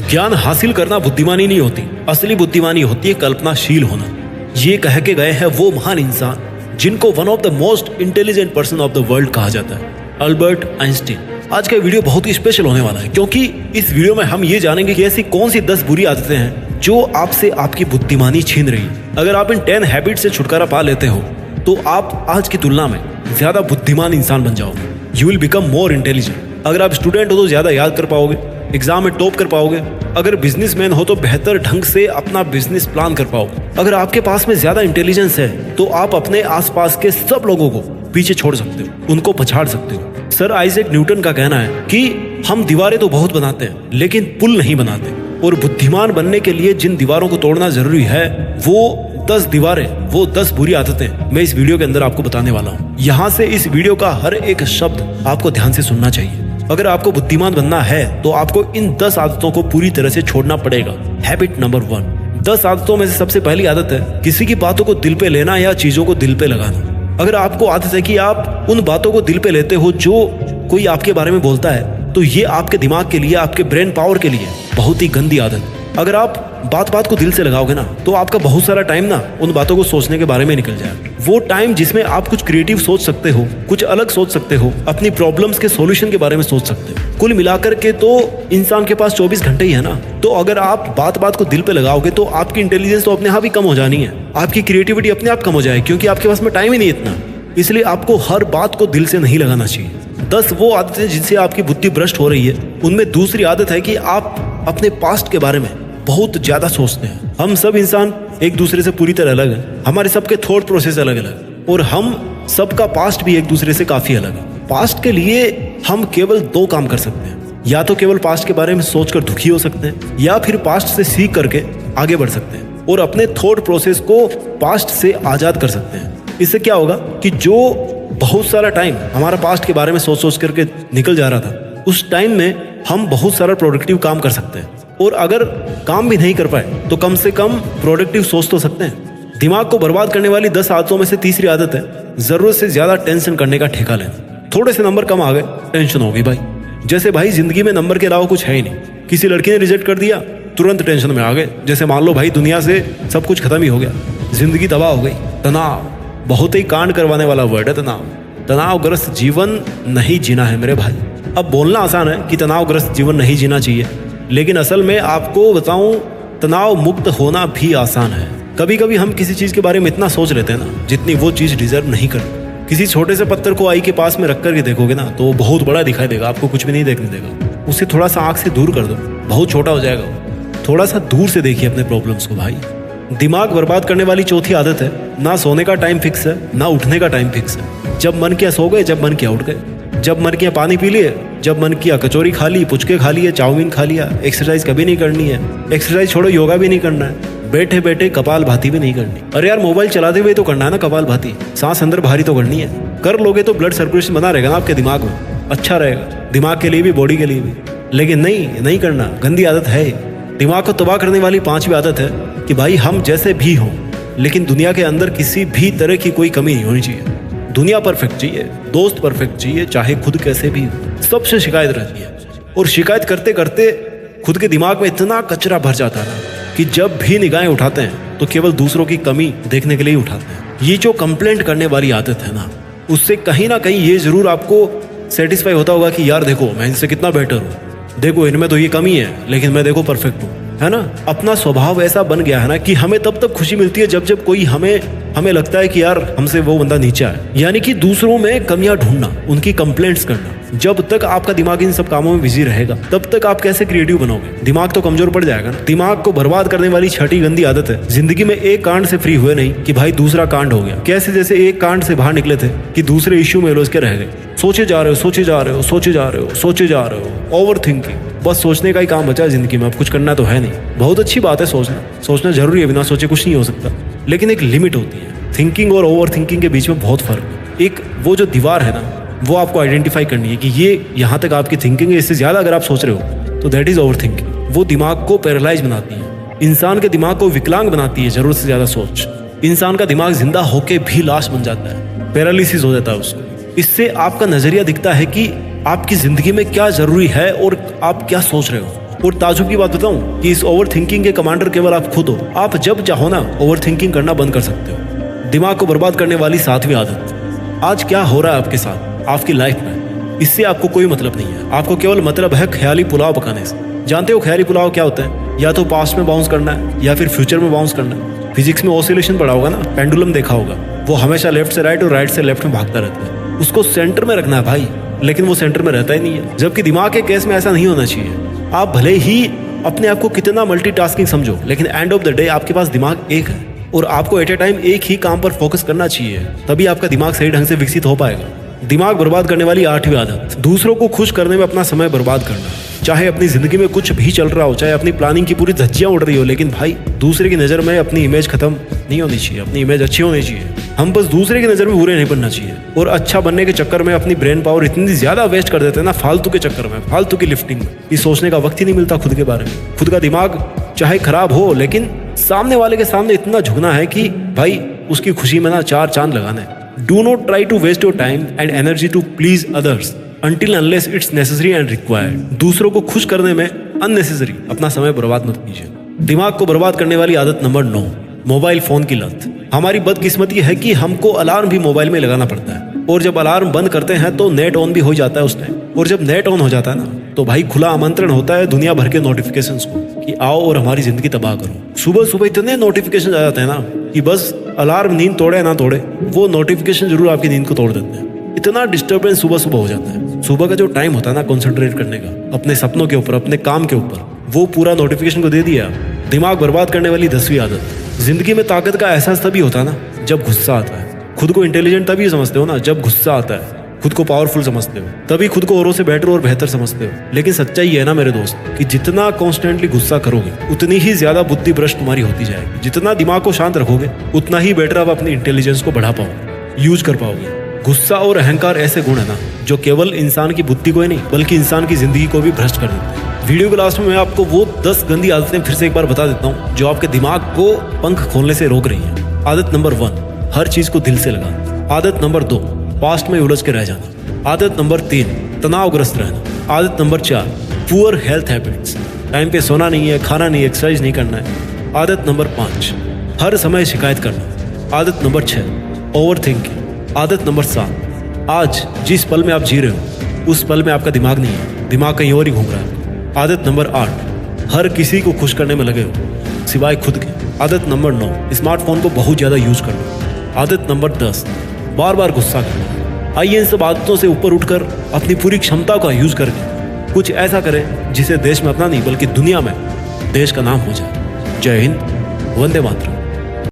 ज्ञान हासिल करना बुद्धिमानी नहीं होती, असली बुद्धिमानी होती है कल्पनाशील होना। ये कह के गए हैं वो महान इंसान जिनको one of the most intelligent person of the world कहा जाता है, अल्बर्ट आइंस्टीन। आज का वीडियो बहुत ही स्पेशल होने वाला है क्योंकि इस वीडियो में हम ये जानेंगे कि ऐसी कौन सी 10 बुरी आदतें हैं जो आपसे आपकी बुद्धिमानी छीन रही है। अगर आप इन 10 हैबिट से छुटकारा पा लेते हो तो आप आज की तुलना में ज्यादा बुद्धिमान इंसान बन जाओगे। You will become more intelligent. अगर आप स्टूडेंट हो तो ज्यादा याद कर पाओगे, एग्जाम में टॉप कर पाओगे। अगर बिजनेसमैन हो तो बेहतर ढंग से अपना बिजनेस प्लान कर पाओगे। अगर आपके पास में ज्यादा इंटेलिजेंस है तो आप अपने आसपास के सब लोगों को पीछे छोड़ सकते हो, उनको पछाड़ सकते हो। सर आइजैक न्यूटन का कहना है कि हम दीवारें तो बहुत बनाते हैं लेकिन पुल नहीं बनाते, और बुद्धिमान बनने के लिए जिन दीवारों को तोड़ना जरूरी है वो 10 दीवारें, वो 10 बुरी आदतें मैं इस वीडियो के अंदर आपको बताने वाला हूँ। यहाँ से इस वीडियो का हर एक शब्द आपको ध्यान से सुनना चाहिए। अगर आपको बुद्धिमान बनना है तो आपको इन 10 आदतों को पूरी तरह से छोड़ना पड़ेगा। Habit number 1। 10 आदतों में से सबसे पहली आदत है किसी की बातों को दिल पे लेना या चीजों को दिल पे लगाना। अगर आपको आदत है कि आप उन बातों को दिल पे लेते हो जो कोई आपके बारे में बोलता है तो ये आपके दिमाग के लिए, आपके ब्रेन पावर के लिए बहुत ही गंदी आदत है। अगर आप बात को दिल से लगाओगे ना तो आपका बहुत सारा टाइम ना उन बातों को सोचने के बारे में निकल जाएगा। वो टाइम जिसमें आप कुछ क्रिएटिव सोच सकते हो, कुछ अलग सोच सकते हो, अपनी प्रॉब्लम्स के सॉल्यूशन के बारे में सोच सकते हो। कुल मिलाकर के तो इंसान के पास 24 घंटे ही है ना, तो अगर आप बात को दिल पे लगाओगे तो आपकी इंटेलिजेंस तो अपने आप ही कम हो जानी है, आपकी क्रिएटिविटी अपने आप कम हो जाएगी क्योंकि आपके पास में टाइम ही नहीं इतना। इसलिए आपको हर बात को दिल से नहीं लगाना चाहिए। 10 वो आदतें जिनसे आपकी बुद्धि भ्रष्ट हो रही है, उनमें दूसरी आदत है कि आप अपने पास्ट के बारे में बहुत ज्यादा सोचते हैं। हम सब इंसान एक दूसरे से पूरी तरह अलग हैं, हमारे सबके थॉट प्रोसेस अलग अलग, और हम सबका पास्ट भी एक दूसरे से काफी अलग है। पास्ट के लिए हम केवल 2 काम कर सकते हैं, या तो केवल पास्ट के बारे में सोचकर दुखी हो सकते हैं या फिर पास्ट से सीख करके आगे बढ़ सकते हैं और अपने थॉट प्रोसेस को पास्ट से आजाद कर सकते हैं। इससे क्या होगा कि जो बहुत सारा टाइम हमारा पास्ट के बारे में सोच करके निकल जा रहा था, उस टाइम में हम बहुत सारा प्रोडक्टिव काम कर सकते हैं, और अगर काम भी नहीं कर पाए तो कम से कम प्रोडक्टिव सोच तो सकते हैं। दिमाग को बर्बाद करने वाली 10 आदतों में से तीसरी आदत है जरूरत से ज्यादा टेंशन करने का ठेका लेना। थोड़े से नंबर कम आ गए, टेंशन हो गई भाई। जैसे भाई जिंदगी में नंबर के अलावा कुछ है ही नहीं। किसी लड़की ने रिजेक्ट कर दिया, तुरंत टेंशन में आ गए। जैसे मान लो भाई दुनिया से सब कुछ खत्म ही हो गया, जिंदगी तबाह हो गई। तनाव बहुत ही कांड करवाने वाला वर्ड है तनाव। तनावग्रस्त जीवन नहीं जीना है मेरे भाई। अब बोलना आसान है कि तनावग्रस्त जीवन नहीं जीना चाहिए, लेकिन असल में आपको बताऊं तनाव मुक्त होना भी आसान है। कभी कभी हम किसी चीज के बारे में इतना सोच लेते हैं ना जितनी वो चीज डिजर्व नहीं करती। किसी छोटे से पत्थर को आई के पास में रख करके देखोगे ना तो बहुत बड़ा दिखाई देगा, आपको कुछ भी नहीं देखने देगा। उसे थोड़ा सा आंख से दूर कर दो, बहुत छोटा हो जाएगा। थोड़ा सा दूर से देखिए अपने प्रॉब्लम्स को भाई। दिमाग बर्बाद करने वाली चौथी आदत है ना सोने का टाइम फिक्स है ना उठने का टाइम फिक्स है। जब मन किया सो गए, जब मन किया उठ गए, जब मन किया पानी पी लिए, जब मन किया कचौरी खा ली, पुचके खा लिए, चाउमीन खा लिया। एक्सरसाइज कभी नहीं करनी है, एक्सरसाइज छोड़ो योगा भी नहीं करना है, बैठे बैठे कपाल भाती भी नहीं करनी। अरे यार मोबाइल चलाते हुए तो करना है ना कपाल भाती, सांस अंदर बाहरी तो करनी है। कर लोगे तो ब्लड सर्कुलेशन बना रहेगा ना आपके दिमाग में, अच्छा रहेगा दिमाग के लिए भी, बॉडी के लिए भी। लेकिन नहीं करना, गंदी आदत है। दिमाग को तबाह करने वाली 5वीं आदत है कि भाई हम जैसे भी हों लेकिन दुनिया के अंदर किसी भी तरह की कोई कमी नहीं होनी चाहिए। दुनिया परफेक्ट चाहिए, दोस्त परफेक्ट चाहिए, चाहे खुद कैसे भी हो। सबसे शिकायत रहती है, और शिकायत करते करते खुद के दिमाग में इतना कचरा भर जाता है कि जब भी निगाहें उठाते हैं तो केवल दूसरों की कमी देखने के लिए ही उठाते हैं। ये जो कंप्लेंट करने वाली आदत है ना, उससे कहीं ना कहीं ये जरूर आपको सेटिस्फाई होता होगा कि यार देखो मैं इनसे कितना बेटर हूँ, देखो इनमें तो ये कमी है लेकिन मैं देखो परफेक्ट हूँ, है ना। अपना स्वभाव ऐसा बन गया है ना कि हमें तब तक खुशी मिलती है जब कोई हमें लगता है कि यार हमसे वो बंदा नीचा है। यानी कि दूसरों में कमियां ढूंढना, उनकी कंप्लेंट्स करना। जब तक आपका दिमाग इन सब कामों में बिजी रहेगा तब तक आप कैसे क्रिएटिव बनोगे? दिमाग तो कमजोर पड़ जाएगा ना। दिमाग को बर्बाद करने वाली 6ठी गंदी आदत है जिंदगी में एक कांड से फ्री हुए नहीं कि भाई दूसरा कांड हो गया। कैसे जैसे एक कांड से बाहर निकले थे कि दूसरे इश्यू में उलझ के रह गए। सोचे जा रहे हो, ओवर थिंकिंग। बस सोचने का ही काम बचा है जिंदगी में, अब कुछ करना तो है नहीं। बहुत अच्छी बात है सोचना जरूरी है, बिना सोचे कुछ नहीं हो सकता, लेकिन एक लिमिट होती है। थिंकिंग और ओवर थिंकिंग के बीच में बहुत फर्क है। एक वो जो दीवार है ना, वो आपको आइडेंटिफाई करनी है कि ये यहाँ तक आपकी थिंकिंग है, इससे ज्यादा अगर आप सोच रहे हो तो दैट इज ओवर थिंकिंग। वो दिमाग को पैरालाइज बनाती है, इंसान के दिमाग को विकलांग बनाती है। जरूरत से ज्यादा सोच इंसान का दिमाग जिंदा होके भी लाश बन जाता है, पैरालिसिस हो जाता है उसको। इससे आपका नजरिया दिखता है कि आपकी जिंदगी में क्या जरूरी है और आप क्या सोच रहे हो। और ताजुब की बात बताऊं कि इस ओवर थिंकिंग के कमांडर केवल आप खुद हो। आप जब चाहो ना ओवर थिंकिंग करना बंद कर सकते हो। दिमाग को बर्बाद करने वाली 7वीं आदत, आज क्या हो रहा है आपके साथ, आपकी लाइफ में, इससे आपको कोई मतलब नहीं है। आपको केवल मतलब है ख्याली पुलाव पकाने से। जानते हो ख्याली पुलाव क्या होता है? या तो पास्ट में बाउंस करना है या फिर फ्यूचर में बाउंस करना है। फिजिक्स में ऑसिलेशन पढ़ा होगा ना, पेंडुलम देखा होगा, वो हमेशा लेफ्ट से राइट और राइट से लेफ्ट में भागता रहता है। उसको सेंटर में रखना है भाई, लेकिन वो सेंटर में रहता ही नहीं है। जबकि दिमाग के केस में ऐसा नहीं होना चाहिए। आप भले ही अपने आप को कितना मल्टीटास्किंग समझो, लेकिन एंड ऑफ द डे आपके पास दिमाग एक है और आपको एट ए टाइम एक ही काम पर फोकस करना चाहिए, तभी आपका दिमाग सही ढंग से विकसित हो पाएगा। दिमाग बर्बाद करने वाली 8वीं आदत, दूसरों को खुश करने में अपना समय बर्बाद करना। चाहे अपनी जिंदगी में कुछ भी चल रहा हो, चाहे अपनी प्लानिंग की पूरी धज्जियां उड़ रही हो, लेकिन भाई दूसरे की नजर में अपनी इमेज खत्म नहीं होनी चाहिए, अपनी इमेज अच्छी होनी चाहिए। हम बस दूसरे की नजर में बुरे नहीं बनना चाहिए। और अच्छा बनने के चक्कर में अपनी ब्रेन पावर इतनी ज्यादा वेस्ट कर देते हैं ना, फालतू के चक्कर में, फालतू की लिफ्टिंग में। ये सोचने का वक्त ही नहीं मिलता खुद के बारे में। खुद का दिमाग चाहे खराब हो, लेकिन सामने वाले के सामने इतना झुकना है कि भाई उसकी खुशी में ना 4 चांद लगाना है। Do not try to waste your time and energy to please others until unless it's necessary and required। दूसरों को खुश करने में अननेसेसरी अपना समय बर्बाद मत कीजिए। दिमाग को बर्बाद करने वाली आदत नंबर 9, मोबाइल फोन की लत। हमारी बदकिस्मती है कि हमको अलार्म भी मोबाइल में लगाना पड़ता है, और जब अलार्म बंद करते हैं तो नेट ऑन भी हो जाता है उस टाइम। और जब नेट ऑन हो जाता है ना, तो भाई खुला आमंत्रण होता है दुनिया भर के नोटिफिकेशंस को कि आओ और हमारी जिंदगी तबाह करो। सुबह सुबह इतने नोटिफिकेशन आ जाते हैं ना कि बस अलार्म नींद तोड़े ना तोड़े, वो नोटिफिकेशन जरूर आपकी नींद को तोड़ देते हैं। इतना डिस्टर्बेंस सुबह सुबह हो जाता है। सुबह का जो टाइम होता है ना कंसंट्रेट करने का अपने सपनों के ऊपर, अपने काम के ऊपर, वो पूरा नोटिफिकेशन को दे दिया। दिमाग बर्बाद करने वाली 10वीं आदत, जिंदगी में ताकत का एहसास तभी होता है ना जब गुस्सा आता है। खुद को इंटेलिजेंट तभी समझते हो ना जब गुस्सा आता है, खुद को पावरफुल समझते हो, तभी खुद को औरों से बेटर और बेहतर समझते हो। लेकिन सच्चाई है ना मेरे दोस्त कि जितना कॉन्स्टेंटली गुस्सा करोगे उतनी ही ज्यादा बुद्धि भ्रष्ट तुम्हारी होती जाएगी। जितना दिमाग को शांत रखोगे उतना ही बेटर आप अपनी इंटेलिजेंस को बढ़ा पाओगे, यूज कर पाओगे। गुस्सा और अहंकार ऐसे गुण है ना जो केवल इंसान की बुद्धि को ही नहीं बल्कि इंसान की जिंदगी को भी भ्रष्ट कर देते हैं। वीडियो के लास्ट में मैं आपको वो 10 गंदी आदतें फिर से एक बार बता देता हूँ जो आपके दिमाग को पंख खोलने से रोक रही हैं। आदत नंबर 1, हर चीज को दिल से लगाना। आदत नंबर 2, पास्ट में उलझ के रह जाना। आदत नंबर 3, तनावग्रस्त रहना। आदत number 4, poor health habits, time पे सोना नहीं है, खाना नहीं, एक्सरसाइज नहीं करना है। आदत नंबर 5, हर समय शिकायत करना। आदत नंबर 6, ओवर थिंकिंग। आदत नंबर 7, आज जिस पल में आप जी रहे हो उस पल में आपका दिमाग नहीं है, दिमाग कहीं और ही घूम रहा है। आदत नंबर 8, हर किसी को खुश करने में लगे हो सिवाय खुद के। आदत नंबर 9, स्मार्टफोन को बहुत ज्यादा यूज करना। आदत नंबर 10, बार बार गुस्सा करना। आइए इन सब आदतों से ऊपर उठकर अपनी पूरी क्षमता का यूज करके कुछ ऐसा करें जिसे देश में अपना नहीं बल्कि दुनिया में देश का नाम हो जाए। जय हिंद, वंदे मातरम।